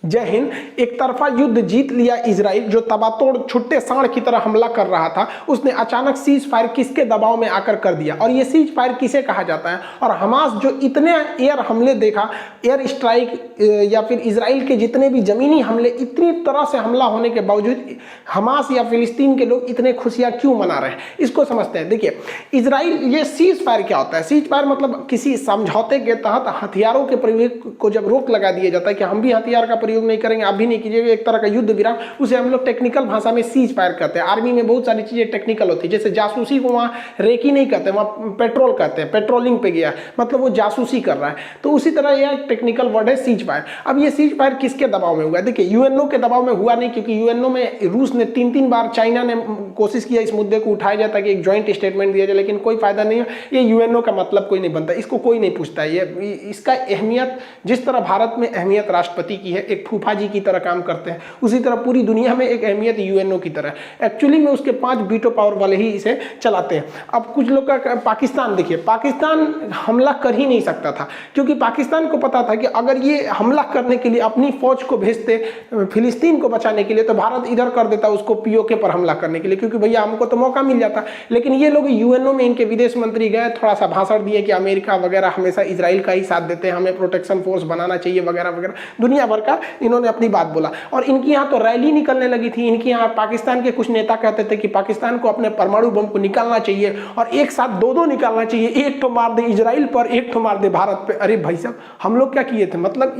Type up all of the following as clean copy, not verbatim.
जय हिंद। एक तरफा युद्ध जीत लिया इजराइल, जो तबातोड़ छुट्टे सांड की तरह हमला कर रहा था, उसने अचानक सीज फायर किसके दबाव में आकर कर दिया। और ये सीज फायर किसे कहा जाता है? और हमास जो इतने एयर हमले देखा, एयर स्ट्राइक या फिर इजराइल के जितने भी जमीनी हमले, इतनी तरह से हमला होने के बावजूद हमास या फिलिस्तीन के लोग इतने खुशियां क्यों मना रहे हैं, इसको समझते हैं। देखिए, इजराइल, ये सीज फायर क्या होता है? सीज फायर मतलब किसी समझौते के तहत हथियारों के प्रयोग को जब रोक लगा दिया जाता है कि हम भी हथियार का प्रयोग नहीं करेंगे, आप भी नहीं कीजिएगा, एक तरह का युद्ध विराम, उसे हम लोग टेक्निकल भाषा में सीज फायर कहते हैं। आर्मी में बहुत सारी चीजें टेक्निकल होती है, जैसे जासूसी को वहाँ रेकी नहीं कहते, वहाँ पेट्रोल कहते हैं, पेट्रोलिंग पे गया मतलब वो जासूसी कर रहा है, तो उसी तरह यह टेक्निकल वर्ड है सीज फायर। अब ये सीज फायर किसके दबाव में हुआ? देखिए, यूएनओ के दबाव में हुआ नहीं, क्योंकि यूएनओ में रूस ने 3 बार, चाइना ने कोशिश किया इस मुद्दे को उठाया जाता कि एक ज्वाइंट स्टेटमेंट दिया जाए, लेकिन कोई फायदा नहीं है। ये यूएनओ का मतलब कोई नहीं बनता, इसको कोई नहीं पूछता है। ये इसका अहमियत, जिस तरह भारत में अहमियत राष्ट्रपति की है, एक फूफा जी की तरह काम करते हैं, उसी तरह पूरी दुनिया में एक अहमियत यूएनओ की तरह है। एक्चुअली में उसके 5 वीटो पावर वाले ही इसे चलाते हैं। अब कुछ लोग का पाकिस्तान, देखिए, पाकिस्तान हमला कर ही नहीं सकता था, क्योंकि पाकिस्तान को पता था कि अगर ये हमला करने के लिए अपनी फौज को भेजते फिलिस्तीन को बचाने के लिए, तो भारत इधर कर देता उसको पीओके पर हमला करने के लिए, क्योंकि भैया हमको तो मौका मिल जाता। लेकिन ये लोग यूएनओ में, इनके विदेश मंत्री गए, थोड़ा सा भाषण दिए कि अमेरिका वगैरह हमेशा इजराइल का ही साथ देते हैं, हमें प्रोटेक्शन फोर्स बनाना चाहिए वगैरह वगैरह, दुनिया भर का इन्होंने अपनी बात बोला। और इनकी यहाँ तो रैली निकलने लगी थी। इनकी यहाँ पाकिस्तान के कुछ नेता कहते थे कि पाकिस्तान को अपने परमाणु बम को निकालना चाहिए, और एक साथ 2 निकालना चाहिए, एक तो मार दे इजराइल पर, एक तो मार दे भारत पे। अरे भाई साहब, हम लोग क्या किए थे? मतलब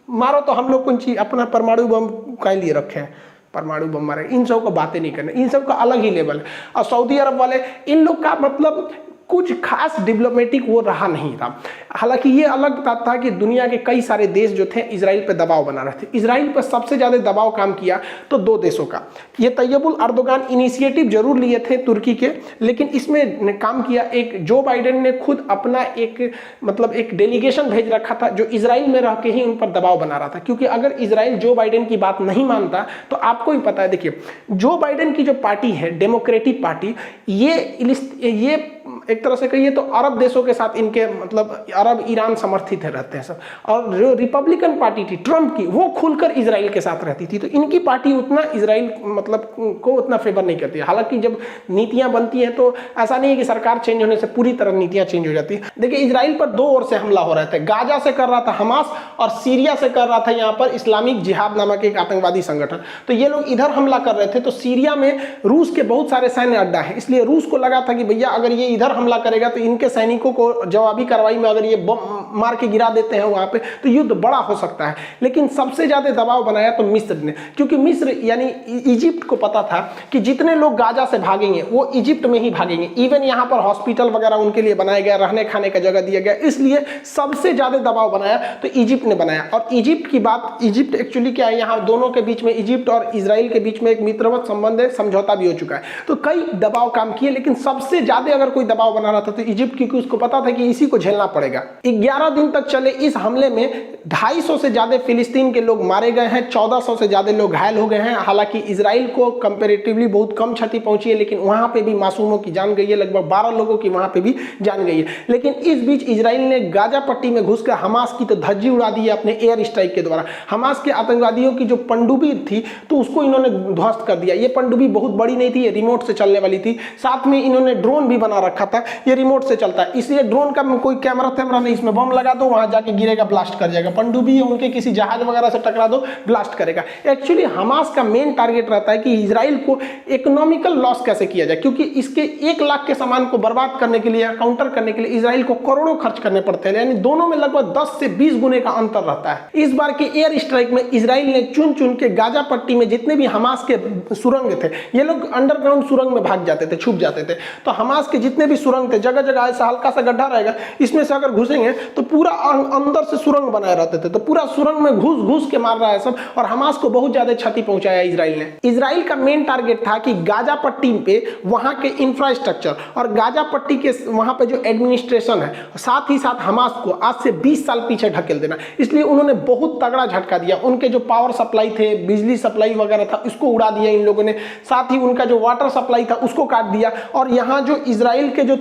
मारो तो हम लोग कौन चीज अपना परमाणु बम का लिए रखे हैं, परमाणु बम मारे, इन सब को बातें नहीं करना, इन सब का अलग ही लेवल है। और सऊदी अरब वाले, इन लोग का मतलब कुछ खास डिप्लोमेटिक वो रहा नहीं था। हालांकि ये अलग बात था कि दुनिया के कई सारे देश जो थे इजराइल पे दबाव बना रहे थे। इजराइल पर सबसे ज़्यादा दबाव काम किया तो 2 देशों का। ये तैयबुल अर्दोगान इनिशिएटिव जरूर लिए थे तुर्की के, लेकिन इसमें काम किया एक जो बाइडेन ने खुद अपना एक डेलीगेशन भेज रखा था, जो इजराइल में रह के ही उन पर दबाव बना रहा था। क्योंकि अगर इजराइल जो बाइडेन की बात नहीं मानता, तो आपको ही पता है, देखिए, जो बाइडेन की जो पार्टी है, डेमोक्रेटिक पार्टी, ये एक तरह से कहिए तो अरब देशों के साथ इनके मतलब अरब ईरान समर्थित रहते हैं सब। और जो रिपब्लिकन पार्टी थी ट्रम्प की, वो खुलकर इजराइल के साथ रहती थी, तो इनकी पार्टी उतना इजराइल मतलब को उतना फेवर नहीं करती है। हालांकि जब नीतियां बनती हैं तो ऐसा नहीं है कि सरकार चेंज होने से पूरी तरह नीतियां चेंज हो जाती है। देखिए, इजराइल पर 2 ओर से हमला हो रहे थे। गाजा से कर रहा था हमास, और सीरिया से कर रहा था यहाँ पर इस्लामिक जिहाद नामक एक आतंकवादी संगठन। तो ये लोग इधर हमला कर रहे थे, तो सीरिया में रूस के बहुत सारे सैन्य अड्डा है, इसलिए रूस को लगा था कि भैया अगर ये इधर हमला करेगा तो इनके सैनिकों को जवाबी कार्रवाई में अगर ये बम मार के गिरा देते हैं वहां पे, तो युद्ध बड़ा हो सकता है। लेकिन सबसे ज्यादा दबाव बनाया तो मिस्र ने, क्योंकि मिस्र यानी इजिप्ट को पता था कि जितने लोग गाजा से भागेंगे वो इजिप्ट में ही भागेंगे। इवन यहाँ पर हॉस्पिटल वगैरह उनके लिए बनाया गया, रहने खाने का जगह दिया गया, इसलिए सबसे ज्यादा दबाव बनाया तो इजिप्ट ने बनाया। और इजिप्ट की बात, इजिप्ट एक्चुअली क्या है, यहाँ दोनों के बीच में, इजिप्ट और इजराइल के बीच में एक मित्रवत संबंध है, समझौता भी हो चुका है, तो कई दबाव काम किए। लेकिन सबसे ज्यादा अगर कोई दबाव बना रहा था तो इजिप्ट, क्योंकि उसको पता था कि इसी को झेलना पड़ेगा। 11 दिन तक चले इस हमले में 250 से ज्यादा फिलिस्तीन के लोग मारे गए हैं, 1400 से ज्यादा लोग घायल हो गए हैं। हालांकि इजराइल को कंपैरेटिवली बहुत कम क्षति पहुंची है, लेकिन वहां पे भी मासूमों की जान गई है, लगभग 12 लोगों की वहां पे भी जान गई है। लेकिन इस बीच इजराइल ने गाजा पट्टी में घुसकर हमास की तो धज्जी उड़ा दी है अपने एयर स्ट्राइक के द्वारा। हमास के आतंकवादियों की जो पनडुब्बी थी तो उसको इन्होंने ध्वस्त कर दिया। ये पनडुब्बी बहुत बड़ी नहीं थी, ये रिमोट से चलने वाली थी। साथ में इन्होंने ड्रोन भी बना रखा था, ये रिमोट से चलता है, इसलिए ड्रोन का कोई कैमरा नहीं, इसमें बम लगा दो, वहां जाके गिरेगा, ब्लास्ट कर जाएगा। पनडुब्बी उनके किसी जहाज वगैरह से टकरा दो, ब्लास्ट करेगा। एक्चुअली हमास का मेन टारगेट रहता है कि इजराइल को इकोनॉमिकल लॉस कैसे किया जाए, क्योंकि इसके 1 लाख के सामान को बर्बाद करने के लिए, काउंटर करने के लिए इजराइल को करोड़ों खर्च करने पड़ते हैं, यानी दोनों में लगभग 10 से 20 गुने का अंतर रहता है। इस बार के एयर स्ट्राइक में इजराइल ने चुन चुन के गाजा पट्टी में जितने भी हमास के सुरंग थे, ये लोग अंडरग्राउंड सुरंग में भाग जाते थे, छुप जाते थे, तो हमास के जितने भी सुरंग थे, जगह जगह ऐसा हल्का सा गड्ढा रहेगा, इसमें से अगर घुसेंगे तो पूरा अंदर से सुरंग बनाए रहते थे, तो पूरा सुरंग में घुस घुस के मार रहा है सब। और हमास को बहुत ज्यादा क्षति पहुंचाया इजराइल ने। इजराइल का मेन टारगेट था कि गाजा पट्टी पे वहां के इंफ्रास्ट्रक्चर और गाजा पट्टी के वहां पे जो एडमिनिस्ट्रेशन है, साथ ही साथ हमास को आज से 20 साल पीछे ढकेल देना। इसलिए उन्होंने बहुत तगड़ा झटका दिया। उनके जो पावर सप्लाई थे, बिजली सप्लाई वगैरह था, उसको उड़ा दिया इन लोगों ने। साथ ही उनका जो वाटर सप्लाई था उसको काट दिया। और यहाँ जो इजराइल इसराइल के जो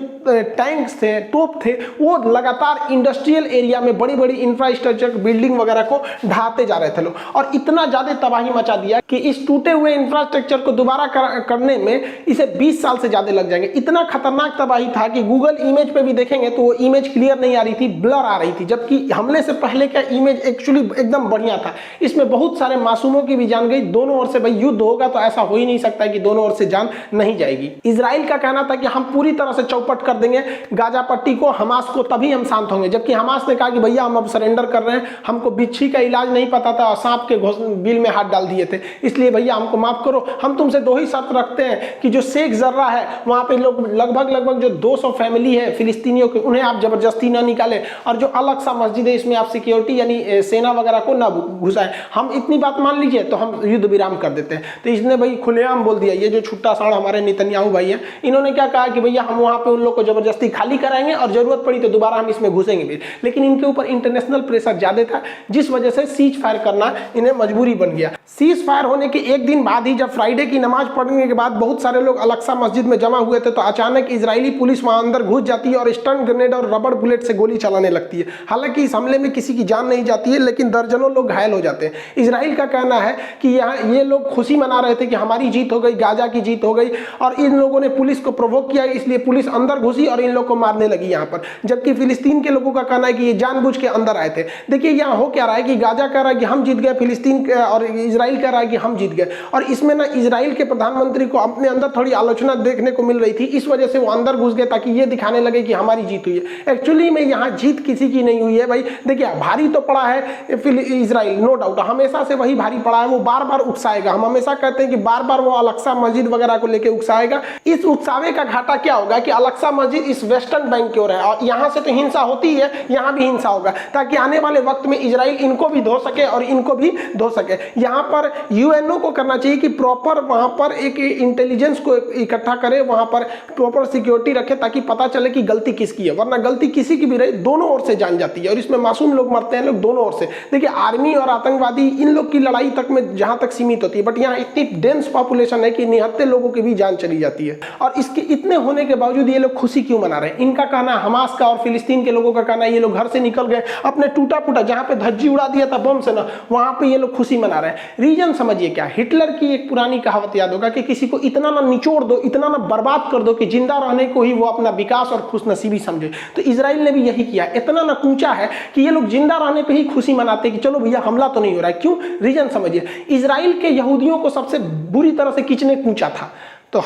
टैंक्स थे, तोप थे, वो लगातार इंडस्ट्रियल एरिया में बड़ी बड़ी इंफ्रास्ट्रक्चर बिल्डिंग वगैरह को ढाते जा रहे थे लोग, और इतना ज्यादा तबाही मचा दिया कि इस टूटे हुए इंफ्रास्ट्रक्चर को दोबारा करने में इसे 20 साल से ज्यादा लग जाएंगे। इतना खतरनाक तबाही था कि गूगल इमेज पे भी देखेंगे तो वो इमेज क्लियर नहीं आ रही थी, ब्लर आ रही थी, जबकि हमले से पहले का इमेज एक्चुअली एकदम बढ़िया था। इसमें बहुत सारे मासूमों की भी जान गई। दोनों ओर से भाई युद्ध होगा तो ऐसा हो ही नहीं सकता कि दोनों ओर से जान नहीं जाएगी। इजराइल का कहना था कि हम पूरी तरह से चौपट कर देंगे गाजा पट्टी को, हमास को, तभी हम शांत होंगे, जबकि हमास ने कहा कि भैया हम अब सरेंडर कर रहे हैं, हमको बिच्छी का इलाज नहीं पता था और सांप के बिल में हाथ डाल दिए थे, इसलिए भैया हमको माफ करो। हम तुमसे दो ही शर्त रखते हैं कि जो शेख जर्रा है वहां पे लोग लगभग जो 200 फैमिली है फिलिस्तीनियों की, उन्हें आप जबरदस्ती ना निकालें, और जो अलग सा मस्जिद है इसमें आप सिक्योरिटी यानी सेना वगैरह को ना घुसाएं, हम इतनी बात मान लीजिए तो हम युद्ध विराम कर देते हैं। तो इसने भाई खुलेआम बोल दिया। ये जो छुट्टा साड़ हमारे नेतन्याहू भाई है, इन्होंने क्या कहा कि भैया हम वहां पे उन लोग को जबरदस्ती खाली कराएंगे और जरूरत पड़ी तो दोबारा हम इसमें घुसेंगे भी। लेकिन इनके ऊपर इंटरनेशनल प्रेशर ज्यादा था, जिस वजह से सीज फायर करना इन्हें मजबूरी बन गया। सीज फायर होने के एक दिन बाद ही जब फ्राइडे की नमाज पढ़ने के बाद बहुत सारे लोग अलक्सा मस्जिद में जमा हुए थे, तो अचानक इजरायली पुलिस वहां अंदर घुस जाती है और स्टन ग्रेनेड और रबड़ बुलेट से गोली चलाने लगती है। हालांकि इस हमले में किसी की जान नहीं जाती है, लेकिन दर्जनों लोग घायल हो जाते हैं। इजराइल का कहना है कि यहाँ ये लोग खुशी मना रहे थे कि हमारी जीत हो गई, गाजा की जीत हो गई, और इन लोगों ने पुलिस को प्रोवोक किया, इसलिए पुलिस अंदर घुसी और इन लोग को मारने लगी यहाँ पर। जबकि फिलिस्तीन के लोगों का कहना है कि ये जानबूझ के अंदर आए थे। देखिए यहाँ हो क्या रहा है कि गाजा कह रहा है कि हम जीत गए, फिलिस्तीन और इजराइल कह रहा है कि हम जीत गए, और इसमें ना इजराइल के प्रधानमंत्री को अपने अंदर थोड़ी आलोचना देखने को मिल रही थी, इस वजह से वो अंदर घुस गए ताकि ये दिखाने लगे कि हमारी जीत हुई है। एक्चुअली में यहाँ जीत किसी की नहीं हुई है भाई। देखिए भारी तो पड़ा है इजराइल, नो डाउट, हमेशा से वही भारी पड़ा है, वो बार बार उकसाएगा। हम हमेशा कहते हैं कि बार बार वो अलक्सा मस्जिद वगैरह को लेकर उकसाएगा। इस उकसावे का घाटा क्या होगा कि अलक्सा मस्जिद इस वेस्टर्न बैंक की ओर है, और यहाँ से तो हिंसा होती है, यहाँ भी हिंसा होगा, ताकि आने वाले वक्त में इजराइल इनको भी धो सके और इनको भी धो सके। यहाँ पर यूएनओ को करना चाहिए कि प्रॉपर वहां पर एक इंटेलिजेंस को इकट्ठा करे, वहां पर प्रॉपर सिक्योरिटी रखे, ताकि पता चले कि गलती किसकी है, वरना गलती किसी की भी रही दोनों ओर से जान जाती है, और इसमें मासूम लोग मरते हैं लोग दोनों ओर से। देखिए आर्मी और आतंकवादी इन लोग की लड़ाई तक में जहां तक सीमित होती है, बट यहाँ इतनी डेंस पॉपुलेशन है कि निहत्ते लोगों की भी जान चली जाती है। और इसके इतने होने के बावजूद ये लोग खुशी क्यों मना रहे हैं? इनका कहना, हमास का और फिलिस्तीन के लोगों का कहना है ये लोग घर से निकल गए, अपने टूटा फूटा जहां पे धज्जी उड़ा दिया था बम से ना, वहां पे ये लोग खुशी मना रहे हैं। रीजन समझिए क्या, हिटलर की एक पुरानी कहावत याद होगा कि किसी को इतना ना निचोड़ दो, इतना ना बर्बाद कर दो कि जिंदा रहने को ही वो अपना विकास और खुशनसीबी समझे। तो इजराइल ने भी यही किया, इतना ना कूचा है कि ये लोग जिंदा रहने पे ही खुशी मनाते कि चलो भैया हमला तो नहीं हो रहा है। क्यों? रीजन समझिए, इजराइल के यहूदियों को सबसे बुरी तरह से किसने कूचा था? तो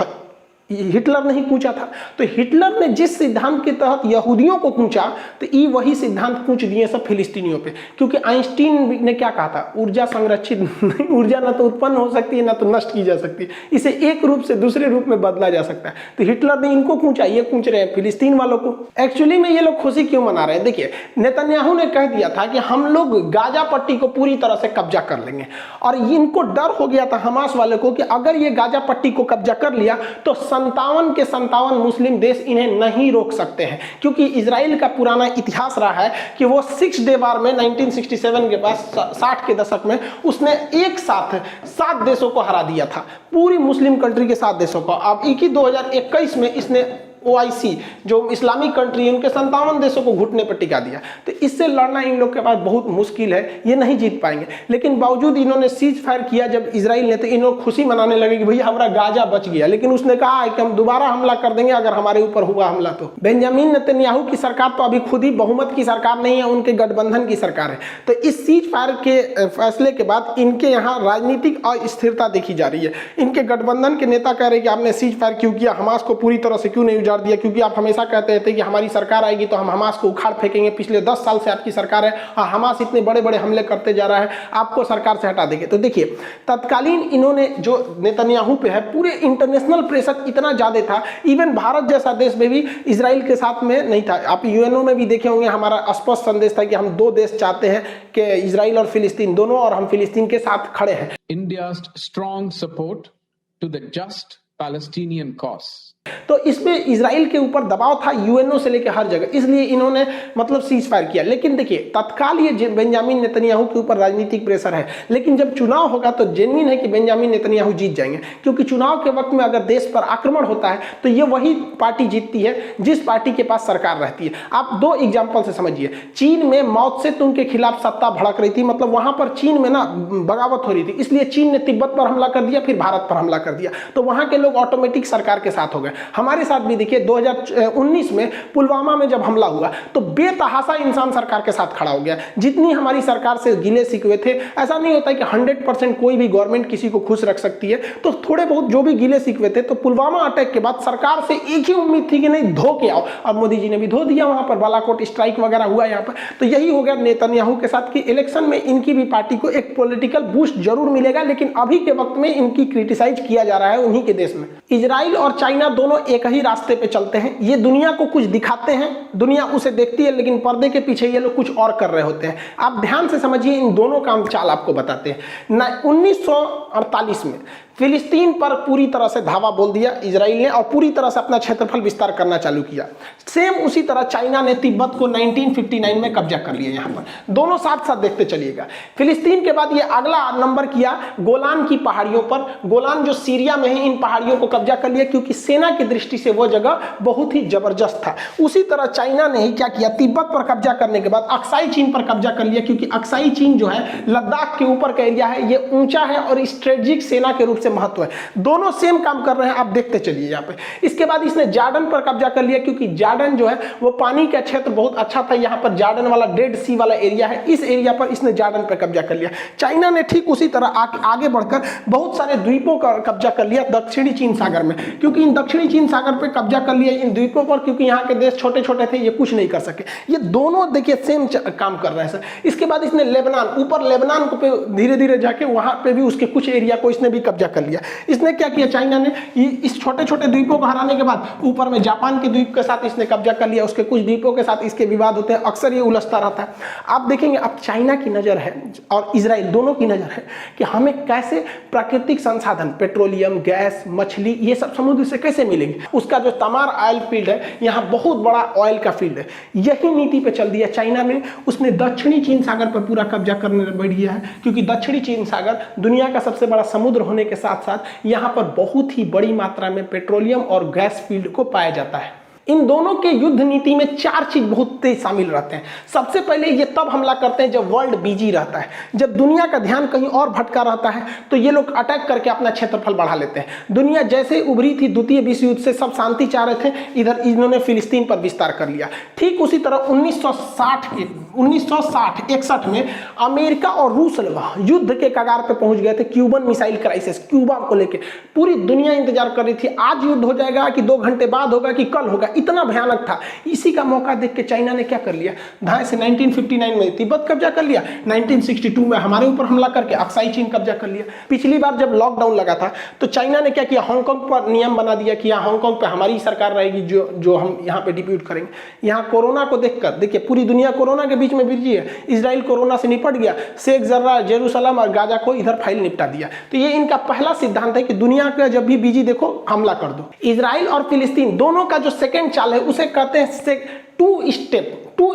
हिटलर नहीं कूचा था। तो हिटलर ने जिस सिद्धांत के तहत यहूदियों को कूचा, तो ये वही सिद्धांत कूच दिए सब फिलिस्तीनियों पे। क्योंकि आइंस्टीन ने क्या कहा था, ऊर्जा संरक्षित नहीं, ऊर्जा ना तो उत्पन्न हो सकती है ना तो नष्ट की जा सकती है, इसे एक रूप से दूसरे रूप में बदला जा सकता है। तो हिटलर ने इनको कूचा, ये कूच रहे हैं फिलिस्तीन वालों को। एक्चुअली में ये लोग खुशी क्यों मना रहे हैं? देखिए नेतन्याहू ने कह दिया था कि हम लोग गाजा पट्टी को पूरी तरह से कब्जा कर लेंगे, और इनको डर हो गया था हमास वाले को कि अगर ये गाजा पट्टी को कब्जा कर लिया तो 57 के 57 मुस्लिम देश इन्हें नहीं रोक सकते हैं। क्योंकि इजराइल का पुराना इतिहास रहा है कि वो 6 डे वार में 1967 के पास 60 के दशक में उसने एक साथ 7 देशों को हरा दिया था, पूरी मुस्लिम कंट्री के 7 देशों को। अब 2021 में इसने OIC जो इस्लामिक कंट्री है उनके 57 देशों को घुटने पर टिका दिया। तो इससे लड़ना इन लोग के पास बहुत मुश्किल है, ये नहीं जीत पाएंगे। लेकिन बावजूद इन्होंने सीज फायर किया जब इजराइल ने, तो इन लोग खुशी मनाने लगे कि भैया हमारा गाजा बच गया। लेकिन उसने कहा है कि हम दोबारा हमला कर देंगे अगर हमारे ऊपर हुआ हमला तो। बेंजामिन नेतन्याहू की सरकार तो अभी खुद ही बहुमत की सरकार नहीं है, उनके गठबंधन की सरकार है। तो इस सीज फायर के फैसले के बाद इनके यहाँ राजनीतिक अस्थिरता देखी जा रही है। इनके गठबंधन के नेता कह रहे हैं कि आपने सीज फायर क्यों किया, हमास को पूरी तरह से क्यों नहीं दिया? क्योंकि आप हमेशा कहते थे कि हमारी सरकार आएगी तो हम हमास को उखाड़ फेंकेंगे, पिछले 10 साल से आपकी सरकार है और हमास इतने बड़े बड़े हमले करते जा रहा है, आपको सरकार से हटा देंगे। तो देखिए तत्कालीन इन्होंने जो नेतन्याहू पे है, पूरे इंटरनेशनल प्रेशर इतना ज्यादा था, इवन भारत जैसा देश में भी इजराइल के साथ में नहीं था। आप यूएनओ में भी देखे होंगे, हमारा स्पष्ट संदेश था कि हम 2 देश चाहते हैं कि इजराइल और फिलिस्तीन दोनों, और हम फिलिस्तीन के साथ खड़े हैं। India's strong support to the just Palestinian cause. तो इसमें इजराइल के ऊपर दबाव था यूएनओ से लेकर हर जगह, इसलिए इन्होंने मतलब सीज फायर किया। लेकिन देखिए तत्काल ये बेंजामिन नेतन्याहू के ऊपर राजनीतिक प्रेशर है, लेकिन जब चुनाव होगा तो जेन्युइन है कि बेंजामिन नेतन्याहू जीत जाएंगे, क्योंकि चुनाव के वक्त में अगर देश पर आक्रमण होता है तो ये वही पार्टी जीतती है जिस पार्टी के पास सरकार रहती है। आप दो एग्जाम्पल से समझिए, चीन में माओ त्से तुंग के खिलाफ सत्ता भड़क रही थी, मतलब वहां पर चीन में ना बगावत हो रही थी, इसलिए चीन ने तिब्बत पर हमला कर दिया, फिर भारत पर हमला कर दिया, तो वहां के लोग ऑटोमेटिक सरकार के साथ हो गए। हमारे साथ भी देखिए 2019 में पुलवामा में जब हमला हुआ तो बेतहाशा इंसान सरकार के साथ खड़ा हो गया। जितनी हमारी सरकार से गिले शिकवे थे, ऐसा नहीं होता है कि 100% कोई भी गवर्नमेंट किसी को खुश रख सकती है, तो थोड़े बहुत जो भी गिले शिकवे थे, तो पुलवामा अटैक के बाद सरकार से एक ही उम्मीद थी कि नहीं धो के आओ, और मोदी जी ने भी धो दिया, वहां पर बालाकोट स्ट्राइक वगैरह हुआ यहाँ पर। तो यही हो गया नेतन्याहू के साथ कि इलेक्शन में इनकी भी पार्टी को एक पॉलिटिकल बूस्ट जरूर मिलेगा, लेकिन अभी के वक्त में इनकी क्रिटिसाइज किया जा रहा है उन्हीं के देश में। इजराइल और चाइना दोनों एक ही रास्ते पे चलते हैं, ये दुनिया को कुछ दिखाते हैं, दुनिया उसे देखती है, लेकिन पर्दे के पीछे ये लोग कुछ और कर रहे होते हैं। आप ध्यान से समझिए, इन दोनों का हम चाल आपको बताते हैं। 1948 में फिलिस्तीन पर पूरी तरह से धावा बोल दिया इजराइल ने और पूरी तरह से अपना क्षेत्रफल विस्तार करना चालू किया। सेम उसी तरह चाइना ने तिब्बत को 1959 में कब्जा कर लिया। यहाँ पर दोनों साथ साथ देखते चलिएगा। फिलिस्तीन के बाद ये अगला नंबर किया गोलान की पहाड़ियों पर। गोलान जो सीरिया में है, इन पहाड़ियों को कब्जा कर लिया क्योंकि सेना की दृष्टि से वो जगह बहुत ही जबरदस्त था। उसी तरह चाइना ने ही क्या किया, तिब्बत पर कब्जा करने के बाद अक्साई चीन पर कब्जा कर लिया, क्योंकि अक्साई चीन जो है लद्दाख के ऊपर का एरिया है, ये ऊंचा है और स्ट्रेटेजिक सेना के रूप से महत्व है। दोनों सेम काम कर रहे हैं, आप देखते चलिए यहाँ पे। इसके बाद इसने जॉर्डन पर कब्जा कर लिया, क्योंकि जॉर्डन जो है वो पानी का क्षेत्र बहुत अच्छा था। यहाँ पर जॉर्डन वाला डेड सी वाला एरिया है, इस एरिया पर इसने जॉर्डन पर कब्जा कर लिया। चाइना ने ठीक उसी तरह आगे बढ़कर बहुत सारे द्वीपों का कब्जा कर लिया दक्षिणी चीन सागर में, क्योंकि इन दक्षिणी चीन सागर पर कब्जा कर लिया इन द्वीपों पर, क्योंकि यहाँ के देश छोटे छोटे थे, ये कुछ नहीं कर सके। ये दोनों देखिए सेम काम कर रहे हैं सर। इसके बाद इसने लेबनान, ऊपर लेबनान को पे धीरे धीरे जाके वहां पे भी उसके कुछ एरिया को इसने भी कब्जा कर लिया। इसने क्या किया, चाइना ने इस छोटे छोटे द्वीपों को हराने के बाद ऊपर में जापान के द्वीप के साथ इसने कब्जा कर लिया, उसके कुछ द्वीपों के साथ इसके विवाद होते हैं, अक्सर ये उलझता रहता है। आप देखेंगे अब चाइना की नजर है और इजराइल दोनों की नजर है कि हमें कैसे प्राकृतिक संसाधन, पेट्रोलियम, गैस, मछली, ये सब समुद्र से कैसे मिलेंगे। उसका जो तमार ऑयल फील्ड है, यहाँ बहुत बड़ा ऑयल का फील्ड है, यही नीति पे चल दिया चाइना ने। उसने दक्षिणी चीन सागर पर पूरा कब्जा करने बैठ गया है, क्योंकि दक्षिणी चीन सागर दुनिया का सबसे बड़ा समुद्र होने के साथ साथ यहाँ पर बहुत ही बड़ी मात्रा में पेट्रोलियम और गैस फील्ड को पाया जाता है। इन दोनों के युद्ध नीति में चार चीज बहुत तेज शामिल रहते हैं। सबसे पहले ये तब हमला करते हैं जब वर्ल्ड बिजी रहता है, जब दुनिया का ध्यान कहीं और भटका रहता है, तो ये लोग अटैक करके अपना क्षेत्रफल बढ़ा लेते हैं। दुनिया जैसे उभरी थी द्वितीय विश्व युद्ध से, सब शांति चाह रहे थे, इधर इन्होंने फिलिस्तीन पर विस्तार कर लिया। ठीक उसी तरह 1960-61 में अमेरिका और रूस युद्ध के कगार पर पहुंच गए थे। क्यूबन मिसाइल क्राइसिस, क्यूबा को लेकर पूरी दुनिया इंतजार कर रही थी, आज युद्ध हो जाएगा कि 2 घंटे बाद होगा कि कल होगा, इतना भयानक था। इसी का मौका देख के चाइना ने क्या कर लिया, धाए से 1959 में तिब्बत कब्जा कर लिया, 1962 में हमारे ऊपर हमला करके अक्साई चीन कब्जा कर लिया। पिछली बार जब लॉकडाउन लगा था तो चाइना ने क्या किया, हांगकांग पर नियम बना दिया कि यहाँ हांगकांग पे हमारी सरकार रहेगी, जो हम यहाँ पे डिप्यूट करेंगे। यहाँ कोरोना को देखकर देखिए पूरी दुनिया कोरोना के बीच में बिजी है, इजराइल कोरोना से निपट गया, शेख जर्रा, जेरूसलम और गाजा को इधर फाइल निपटा दिया। तो ये इनका पहला सिद्धांत है कि दुनिया का जब भी बिजी देखो हमला कर दो। इजराइल और फिलिस्तीन दोनों का जो सेकेंड चाल है उसे कहते हैं टू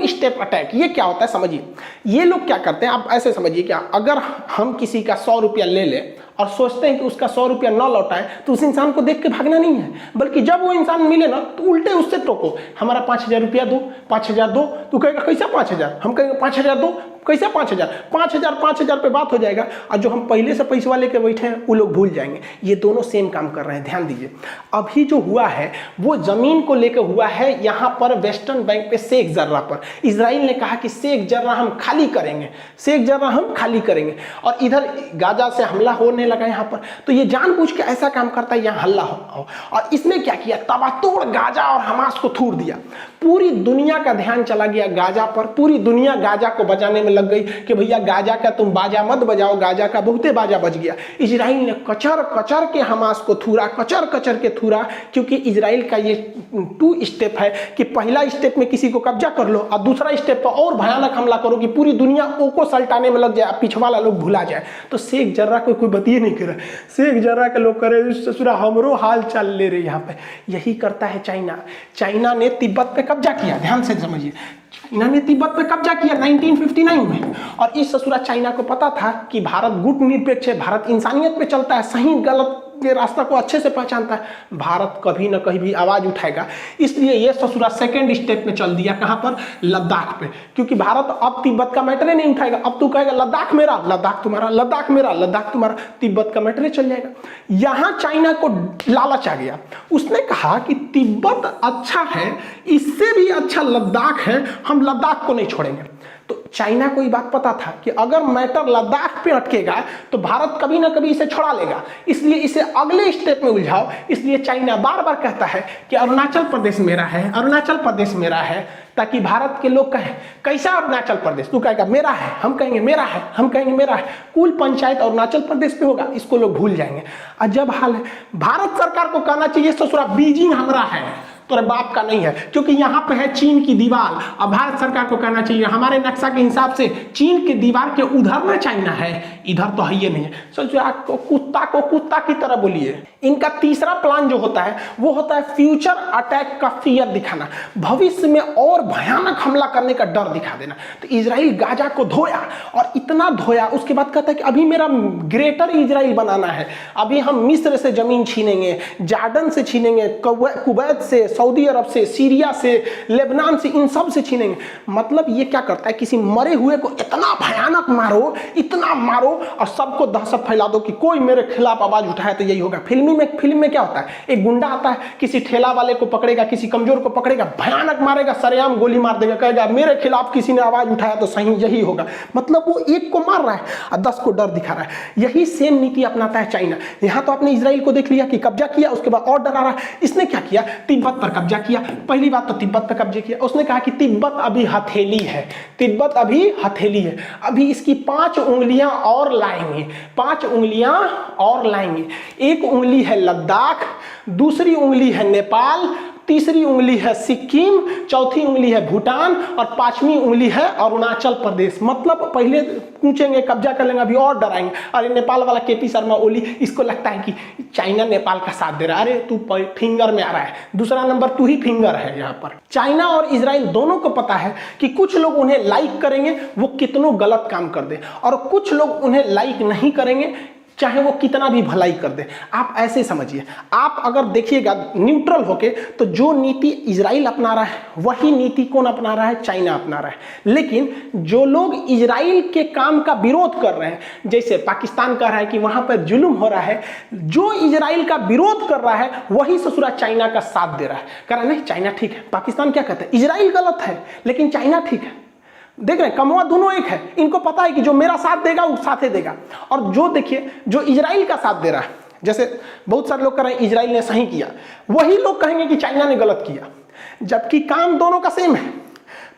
स्टेप अटैक। ये क्या होता है समझिए, ये लोग क्या करते हैं, आप ऐसे समझिए क्या, अगर हम किसी का 100 रुपया ले लें और सोचते हैं कि उसका 100 रुपया न लौटाए, तो उस इंसान को देख के भागना नहीं है, बल्कि जब वो इंसान मिले ना तो उल्टे उससे टोको, हमारा 5000 रुपया दो, 5000 दो। तो कहेगा कैसा 5000, हम कहेंगे 5000 दो, कैसा 5000 पे बात हो जाएगा, और जो हम पहले से पैसा लेके बैठे हैं वो लोग भूल जाएंगे। ये दोनों सेम काम कर रहे हैं, ध्यान दीजिए। अभी जो हुआ है वो जमीन को लेकर हुआ है, यहाँ पर वेस्टर्न बैंक पे शेख जर्रा पर। इजराइल ने कहा कि शेख जर्रा हम खाली करेंगे, शेख जर्रा हम खाली करेंगे, और इधर गाजा से हमला होने लगा यहाँ पर। तो ये जानबूझ के ऐसा काम करता है यहाँ हल्ला हो, और इसने क्या किया, तबातोड़ गाजा और हमास को थूर दिया। पूरी दुनिया का ध्यान चला गया गाजा पर, पूरी दुनिया गाजा को बचाने में लग गई कि भैया गाजा का तुम बाजा मत बजाओ, गाजा का बहुते बाजा बज गया। इजराइल ने कचर कचर के हमास को थूरा, कचर कचर के थूरा, क्योंकि इजराइल का ये 2 स्टेप है कि पहला स्टेप में किसी को कब्जा कर लो और दूसरा स्टेप पर और भयानक हमला करो कि पूरी दुनिया को सल्टाने में लग जाए, पिछवा वाला लोग भुला जाए। तो शेख जर्रा को कोई बतिए नहीं करे, शेख जर्रा के लोग करे ससुरा हमरो हाल चाल ले रहे। यहाँ पे यही करता है चाइना। चाइना ने तिब्बत पे कब्जा किया, ध्यान से समझिए, चाइना ने तिब्बत पे कब्जा किया 1959 में। और इस ससुरा चाइना को पता था कि भारत गुटनिरपेक्ष है, भारत इंसानियत पे चलता है, सही गलत के रास्ता को अच्छे से पहचानता है, भारत कभी ना कहीं भी आवाज उठाएगा। इसलिए ये ससुरा सेकंड स्टेप में चल दिया, कहां पर, लद्दाख पे, क्योंकि भारत अब तिब्बत का मैटर नहीं उठाएगा। अब तू कहेगा लद्दाख मेरा, लद्दाख तुम्हारा, लद्दाख मेरा, लद्दाख तुम्हारा, तिब्बत का मैटर चल जाएगा। यहां चाइना को लालच आ गया, उसने कहा कि तिब्बत अच्छा है, इससे भी अच्छा लद्दाख है, हम लद्दाख को नहीं छोड़ेंगे। तो चाइना को ये बात पता था कि अगर मैटर लद्दाख पे अटकेगा तो भारत कभी ना कभी इसे छोड़ा लेगा, इसलिए इसे अगले स्टेप में उलझाओ। इसलिए चाइना बार बार कहता है कि अरुणाचल प्रदेश मेरा है, अरुणाचल प्रदेश मेरा है, ताकि भारत के लोग कहें कैसा अरुणाचल प्रदेश, तू कहेगा मेरा है, हम कहेंगे मेरा है, हम कहेंगे मेरा है, कुल पंचायत अरुणाचल प्रदेश पे होगा, इसको लोग भूल जाएंगे। अजब हाल है। भारत सरकार को कहना चाहिए ससुरा बीजिंग हमारा है, तो बाप का नहीं है, क्योंकि यहाँ पे है चीन की दीवार। अब भारत सरकार को कहना चाहिए हमारे नक्शा के हिसाब से चीन की दीवार के उधर ना चाइना है, इधर तो है ये नहीं है। सोचिए आपको को कुत्ता की तरह बोलिए। इनका तीसरा प्लान जो होता है वो होता है फ्यूचर अटैक का फियर दिखाना, भविष्य में और भयानक हमला करने का डर दिखा देना। तो इजराइल गाजा को धोया और इतना धोया, उसके बाद कहता है कि अभी मेरा ग्रेटर इजराइल बनाना है, अभी हम मिस्र से जमीन छीनेंगे, जॉर्डन से छीनेंगे, कुवैत से, सऊदी अरब से, सीरिया से, लेबनान से, इन सब से छीनेंगे। मतलब ये क्या करता है, किसी मरे हुए को इतना भयानक मारो, इतना मारो और सबको दहशत फैला दो कि कोई मेरे खिलाफ आवाज उठाए तो यही होगा। फिल्म में क्या होता है, एक गुंडा आता है, किसी ठेला वाले को पकड़ेगा, किसी कमजोर को पकड़ेगा, भयानक मारेगा, सरेआम गोली मार देगा, कहेगा मेरे खिलाफ किसी ने आवाज उठाया तो सही यही होगा। मतलब वो एक को मार रहा है और 10 को डर दिखा रहा है। यही सेम नीति अपनाता है चाइना। यहां तो आपने इजराइल को देख लिया कि कब्जा किया, उसके बाद और डरा रहा है। इसने क्या किया, तिब्बत पर कब्जा किया। पहली बात तो तिब्बत पर कब्जे किया, उसने कहा कि तिब्बत अभी हथेली है, तिब्बत अभी हथेली है, अभी इसकी 5 उंगलियां और लाएंगे, 5 उंगलियां और लाएंगे। एक उंगली है लद्दाख, दूसरी उंगली है नेपाल, तीसरी उंगली है सिक्किम, चौथी उंगली है भूटान और 5वीं उंगली है अरुणाचल प्रदेश। मतलब पहले पूछेंगे, कब्जा कर लेंगे, अभी और डराएंगे। अरे नेपाल वाला केपी शर्मा ओली, इसको लगता है कि चाइना नेपाल का साथ दे रहा है, अरे तू फिंगर में आ रहा है, दूसरा नंबर तू ही फिंगर है। यहाँ पर चाइना और इजराइल दोनों को पता है कि कुछ लोग उन्हें लाइक करेंगे वो कितनों गलत काम कर दे, और कुछ लोग उन्हें लाइक नहीं करेंगे चाहे वो कितना भी भलाई कर दे। आप ऐसे समझिए, आप अगर देखिएगा न्यूट्रल होके, तो जो नीति इजराइल अपना रहा है वही नीति कौन अपना रहा है, चाइना अपना रहा है। लेकिन जो लोग इजराइल के काम का विरोध कर रहे हैं, जैसे पाकिस्तान कह रहा है कि वहां पर जुल्म हो रहा है, जो इजराइल का विरोध कर रहा है वही ससुरा चाइना का साथ दे रहा है। कह रहा है नहीं चाइना ठीक है, पाकिस्तान क्या कहता है इजराइल गलत है लेकिन चाइना ठीक है। देख रहे हैं, कमवा दोनों एक है। इनको पता है कि जो मेरा साथ देगा वो साथ ही देगा, और जो देखिए जो इजराइल का साथ दे रहा है, जैसे बहुत सारे लोग कह रहे हैं इजराइल ने सही किया, वही लोग कहेंगे कि चाइना ने गलत किया, जबकि काम दोनों का सेम है।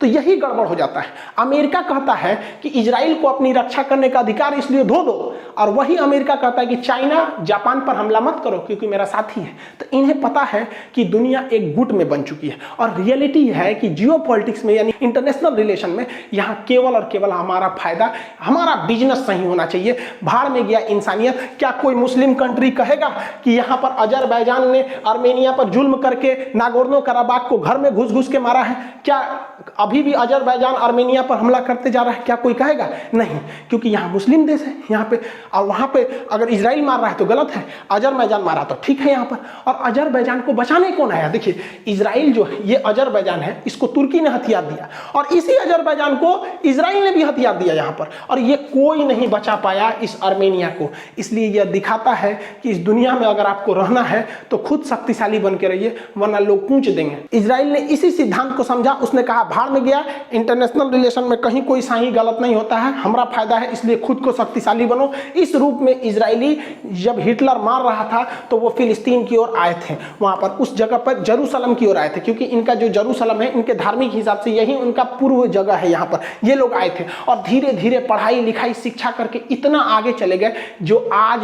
तो यही गड़बड़ हो जाता है। अमेरिका कहता है कि इजराइल को अपनी रक्षा करने का अधिकार इसलिए धो दो, और वही अमेरिका कहता है कि चाइना जापान पर हमला मत करो क्योंकि मेरा साथी है। तो इन्हें पता है कि दुनिया एक गुट में बन चुकी है, और रियलिटी है कि जियोपॉलिटिक्स में यानी इंटरनेशनल रिलेशन में यहाँ केवल और केवल हमारा फायदा, हमारा बिजनेस सही होना चाहिए। भाड़ में गया इंसानियत। क्या कोई मुस्लिम कंट्री कहेगा कि यहाँ पर अजरबैजान ने आर्मेनिया पर जुल्म करके नागोर्नो कराबाख को घर में घुस घुस के मारा है? क्या अभी भी अजरबैजान आर्मेनिया पर हमला करते जा रहा है? क्या कोई कहेगा? नहीं, क्योंकि यहाँ मुस्लिम देश है यहाँ पे, और वहाँ पे अगर इजराइल मार रहा है तो गलत है, अजरबैजान मारा तो ठीक है यहाँ पर। और अजरबैजान को बचाने कौन आया? देखिए इजराइल जो है, ये अजरबैजान है, इसको तुर्की ने हथियार दिया, और इसी अजरबैजान को इजराइल ने भी हथियार दिया यहाँ पर, और ये कोई नहीं बचा पाया इस आर्मेनिया को। इसलिए यह दिखाता है कि इस दुनिया में अगर आपको रहना है तो खुद शक्तिशाली बन के रहिए, वरना लोग कूच देंगे। इजराइल ने इसी सिद्धांत को समझा, उसने कहा भाड़ में में गया, इंटरनेशनल रिलेशन में कहीं कोई सही गलत नहीं होता है, हमारा फायदा है इसलिए खुद को शक्तिशाली बनो। इस रूप में इजरायली जब हिटलर मार रहा था तो वो फिलिस्तीन की ओर आए थे, वहां पर उस जगह पर जेरूशलम की ओर आए थे, क्योंकि इनका जो जेरूशलम है इनके धार्मिक हिसाब से यही उनका पूर्व जगह है, यहाँ पर ये लोग आए थे और धीरे धीरे पढ़ाई लिखाई शिक्षा करके इतना आगे चले गए जो आज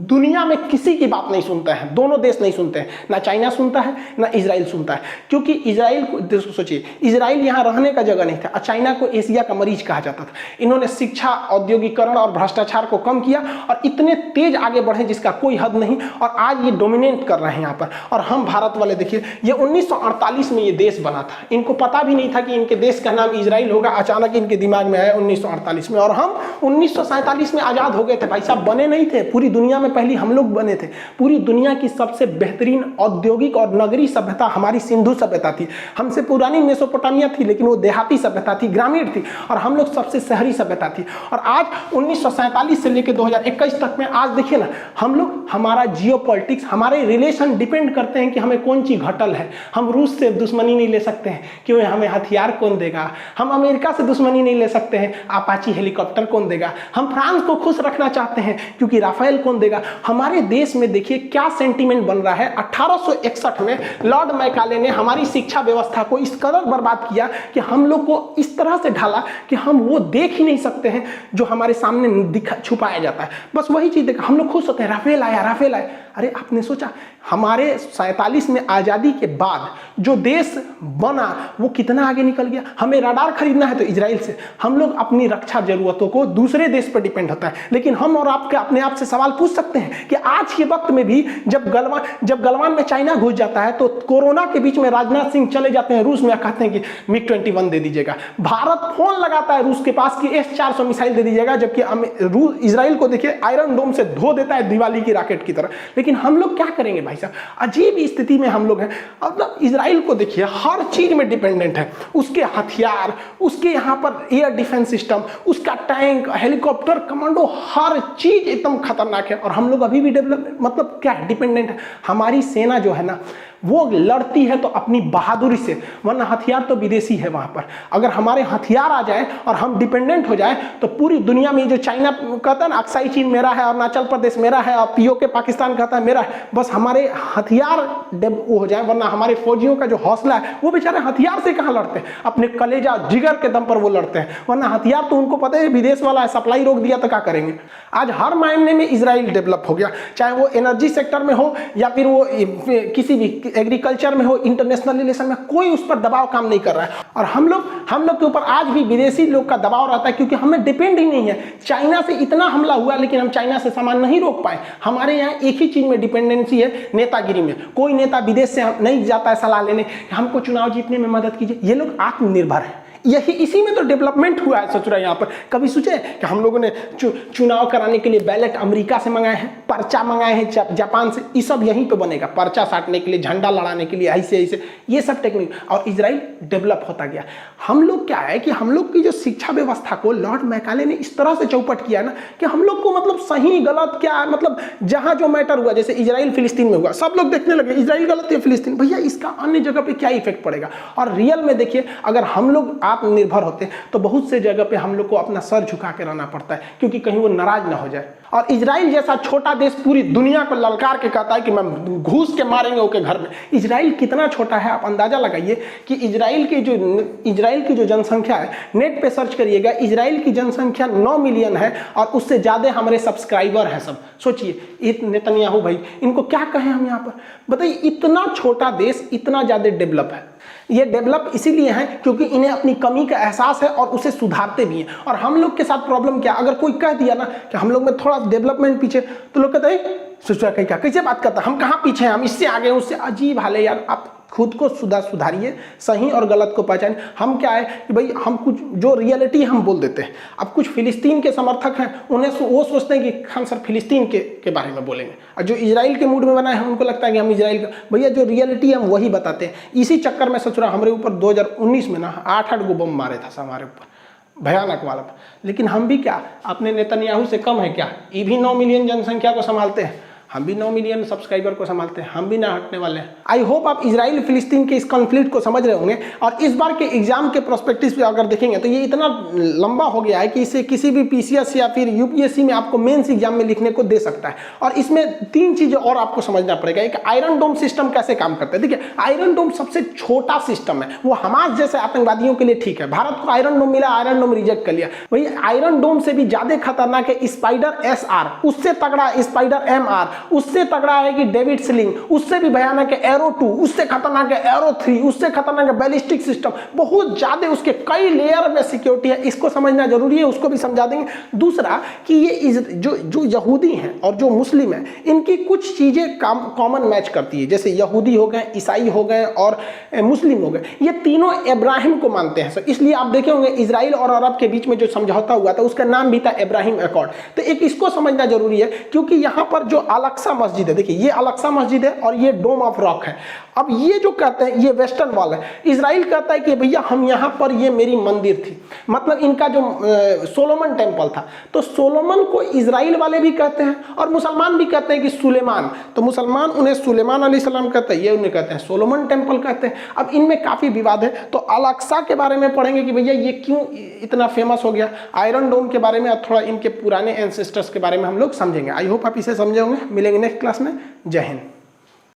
दुनिया में किसी की बात नहीं सुनते हैं, दोनों देश नहीं सुनते हैं, ना चाइना सुनता है ना इजराइल सुनता है, क्योंकि इजराइल को सोचिए, इजराइल यहाँ रहने का जगह नहीं था और चाइना को एशिया का मरीज कहा जाता था। इन्होंने शिक्षा, औद्योगिकरण और भ्रष्टाचार को कम किया और इतने तेज आगे बढ़े जिसका कोई हद नहीं, और आज ये डोमिनेट कर रहे हैं यहाँ पर। और हम भारत वाले देखिए, ये 1948 में ये देश बना था, इनको पता भी नहीं था कि इनके देश का नाम इजराइल होगा, अचानक इनके दिमाग में आया 1948 में। और हम 1947 में आजाद हो गए थे भाई साहब, बने नहीं थे, पूरी दुनिया में पहली हम लोग बने थे। पूरी दुनिया की सबसे बेहतरीन औद्योगिक और नगरीय सभ्यता हमारी सिंधु सभ्यता थी, हमसे पुरानी मेसोपोटामिया थी लेकिन वो देहाती सभ्यता थी, ग्रामीण थी, और हम लोग सबसे शहरी सभ्यता थी। और आज 1947 से लेकर 2021 तक में आज देखिए ना, हम लोग, हमारा जियोपॉलिटिक्स, हमारे रिलेशन डिपेंड करते हैं कि हमें कौन चीज घटल है। हम रूस से दुश्मनी नहीं ले सकते हैं क्यों, हमें हथियार कौन देगा। हम अमेरिका से दुश्मनी नहीं ले सकते हैं, अपाची हेलीकॉप्टर कौन देगा। हम फ्रांस को खुश रखना चाहते हैं क्योंकि राफेल कौन देगा। हमारे देश में देखिए क्या सेंटीमेंट बन रहा है। 1861 में लॉर्ड मैकाले ने हमारी शिक्षा व्यवस्था को इस कदर बर्बाद किया कि हम लोग को इस तरह से ढाला कि हम वो देख ही नहीं सकते हैं जो हमारे सामने छुपाया जाता है। बस वही चीज देखा, हम लोग खुश होते हैं, राफेल आया, राफेल आया। अरे आपने सोचा हमारे 47 में आजादी के बाद जो देश बना वो कितना आगे निकल गया। हमें रडार खरीदना है तो इजराइल से, हम लोग अपनी रक्षा जरूरतों को दूसरे देश पर डिपेंड होता है। लेकिन हम और आपके अपने आप से सवाल पूछ सकते हैं कि आज के वक्त में भी जब गलवान में चाइना घुस जाता है तो कोरोना के बीच में राजनाथ सिंह चले जाते हैं रूस में, कहते हैं कि MiG-21 दे दीजिएगा। भारत फोन लगाता है रूस के पास कि S-400 मिसाइल दे दीजिएगा, जबकि इजराइल को देखिए आयरन डोम से धो देता है दिवाली की रॉकेट की तरह। लेकिन हम लोग क्या करेंगे भाई साहब, अजीब स्थिति में हम लोग हैं। मतलब इजराइल को देखिए हर चीज में डिपेंडेंट है, उसके हथियार, उसके यहाँ पर एयर डिफेंस सिस्टम, उसका टैंक, हेलीकॉप्टर, कमांडो, हर चीज एकदम खतरनाक है। और हम लोग अभी भी मतलब क्या डिपेंडेंट है। हमारी सेना जो है ना वो लड़ती है तो अपनी बहादुरी से, वरना हथियार तो विदेशी है वहां पर। अगर हमारे हथियार आ जाए और हम डिपेंडेंट हो जाए तो पूरी दुनिया में जो चाइना कहता है ना, अक्साई चीन मेरा है, अरुणाचल प्रदेश मेरा है, और POK पाकिस्तान कहता है मेरा है, बस हमारे हथियार वो हो जाए, वरना हमारे फौजियों का जो हौसला है वो बेचारे हथियार से कहाँ लड़ते हैं, अपने कलेजा जिगर के दम पर वो लड़ते हैं। वरना हथियार तो उनको पता है विदेश वाला है, सप्लाई रोक दिया तो क्या करेंगे। आज हर मायने में इजराइल डेवलप हो गया, चाहे वो एनर्जी सेक्टर में हो या फिर वो किसी भी एग्रीकल्चर में हो, इंटरनेशनल रिलेशन में, कोई उस पर दबाव काम नहीं कर रहा है। और हम लोग के ऊपर आज भी विदेशी लोग का दबाव रहता है क्योंकि हमें डिपेंड ही नहीं है। चाइना से इतना हमला हुआ लेकिन हम चाइना से सामान नहीं रोक पाए। हमारे यहाँ एक ही चीज में डिपेंडेंसी है, नेतागिरी में। कोई नेता विदेश से नहीं जाता है सलाह लेने, हमको चुनाव जीतने में मदद कीजिए। ये लोग आत्मनिर्भर है, यही इसी में तो डेवलपमेंट हुआ है। सोच रहे यहाँ पर कभी सोचे कि हम लोगों ने चुनाव कराने के लिए बैलेट अमेरिका से मंगाए हैं, पर्चा मंगाए हैं जापान से, ये सब यहीं पे बनेगा, पर्चा साटने के लिए, झंडा लड़ाने के लिए, ऐसे ऐसे ये सब टेक्निक। और इजराइल डेवलप होता गया। हम लोग क्या है कि हम लोग की जो शिक्षा व्यवस्था को लॉर्ड मैकाले ने इस तरह से चौपट किया ना कि हम लोग को मतलब सही गलत क्या, मतलब जहां जो मैटर हुआ, जैसे इजराइल फिलिस्तीन में हुआ, सब लोग देखने लगे इजराइल गलत है फिलिस्तीन, भैया इसका अन्य जगह पे क्या इफेक्ट पड़ेगा। और रियल में देखिए, अगर हम लोग आत्मनिर्भर होते तो बहुत से जगह पे हम लोग को अपना सर झुका के रहना पड़ता है क्योंकि कहीं वो नाराज ना हो जाए। और इजराइल जैसा छोटा देश पूरी दुनिया को ललकार के कहता है कि मैं घूस के मारेंगे ओके घर में। इजराइल कितना छोटा है, आप अंदाजा लगाइए कि इजराइल की जो जनसंख्या है, नेट पे सर्च करिएगा, इजराइल की जनसंख्या 9 मिलियन है और उससे ज्यादा हमारे सब्सक्राइबर हैं सब। सोचिए नेतन्याहू भाई, इनको क्या कहें हम यहाँ पर, बताइए। इतना छोटा देश इतना ज्यादा डेवलप है। ये डेवलप इसीलिए है क्योंकि इन्हें अपनी कमी का एहसास है और उसे सुधारते भी हैं। और हम लोग के साथ प्रॉब्लम क्या, अगर कोई कह दिया ना कि हम लोग में थोड़ा डेवलपमेंट पीछे, तो लोग कहते हैं सोचा क्या, कैसे बात करता, हम कहाँ पीछे हैं, हम इससे आगे, उससे। अजीब हाल है यार। आप खुद को सुधारिए, सही और गलत को पहचानिए। हम क्या है कि भाई हम कुछ जो रियलिटी हम बोल देते हैं। अब कुछ फिलिस्तीन के समर्थक हैं, उन्हें वो सोचते हैं कि हम सर फिलिस्तीन के बारे में बोलेंगे, और जो इजराइल के मूड में बनाए हैं उनको लगता है कि हम इजराइल का, भैया जो रियलिटी हम वही बताते हैं। इसी चक्कर में सोच रहा, हमारे ऊपर 2019 में ना 8 गो बम मारे था हमारे ऊपर, भयानक वाला। लेकिन हम भी क्या अपने नेतन्याहू से कम है क्या, ये भी 9 मिलियन जनसंख्या को संभालते हैं। हम भी 9 मिलियन सब्सक्राइबर को संभालते हैं, हम भी ना हटने वाले हैं। आई होप आप इजराइल फिलिस्तीन के इस कॉन्फ्लिक्ट को समझ रहे होंगे। और इस बार के एग्जाम के प्रोस्पेक्टिव पे अगर देखेंगे तो ये इतना लंबा हो गया है कि इसे किसी भी पीसीएस या फिर यूपीएससी में आपको मेंस एग्जाम में लिखने को दे सकता है। और इसमें 3 चीजें और आपको समझना पड़ेगा। एक, आयरन डोम सिस्टम कैसे काम करता है। देखिए, आयरन डोम सबसे छोटा सिस्टम है, वो हमास जैसे आतंकवादियों के लिए ठीक है। भारत को आयरन डोम मिला, आयरन डोम रिजेक्ट कर लिया। वही आयरन डोम से भी ज्यादा खतरनाक है स्पाइडर एसआर, उससे तगड़ा स्पाइडर एमआर, उससे तगड़ा है कि डेविड स्लिंग, उससे भी भयानक है एरो 2, उससे खतरनाक है एरो 3, उससे खतरनाक है बैलिस्टिक सिस्टम। बहुत ज्यादा उसके कई लेयर में सिक्योरिटी है, इसको समझना जरूरी है, उसको भी समझा देंगे। दूसरा कि ये जो यहूदी हैं और जो मुस्लिम हैं, इनकी कुछ चीजें कॉमन मैच करती है। जैसे यहूदी हो गए, ईसाई हो गए और मुस्लिम हो गए, ये तीनों इब्राहिम को मानते हैं। इसलिए आप देखे होंगे इजराइल और अरब के बीच में जो समझौता हुआ था उसका नाम भी था इब्राहिम अकॉर्ड। तो एक इसको समझना जरूरी है, क्योंकि यहां पर जो अल-अक्सा मस्जिद है, देखिए ये अल-अक्सा मस्जिद है और ये डोम ऑफ रॉक है। अब ये जो कहते हैं ये वेस्टर्न वॉल है। इजराइल कहता है कि भैया हम यहां पर, ये मेरी मंदिर थी, मतलब इनका जो सोलोमन टेम्पल था। तो सोलोमन को इजराइल वाले भी कहते हैं और मुसलमान भी कहते हैं कि सुलेमान। तो मुसलमान उन्हें सुलेमान अलैहिस्सलाम कहते हैं, ये उन्हें कहते हैं सोलोमन टेम्पल कहते हैं। अब इनमें काफी विवाद है। तो अल-अक्सा के बारे में पढ़ेंगे कि भैया ये क्यों इतना फेमस हो गया। आयरन डोम के बारे में और थोड़ा इनके पुराने एंसेस्टर्स के बारे में हम लोग समझेंगे। आई होप आप इसे समझे होंगे। मिलेंगे नेक्स्ट क्लास में। जय हिंद।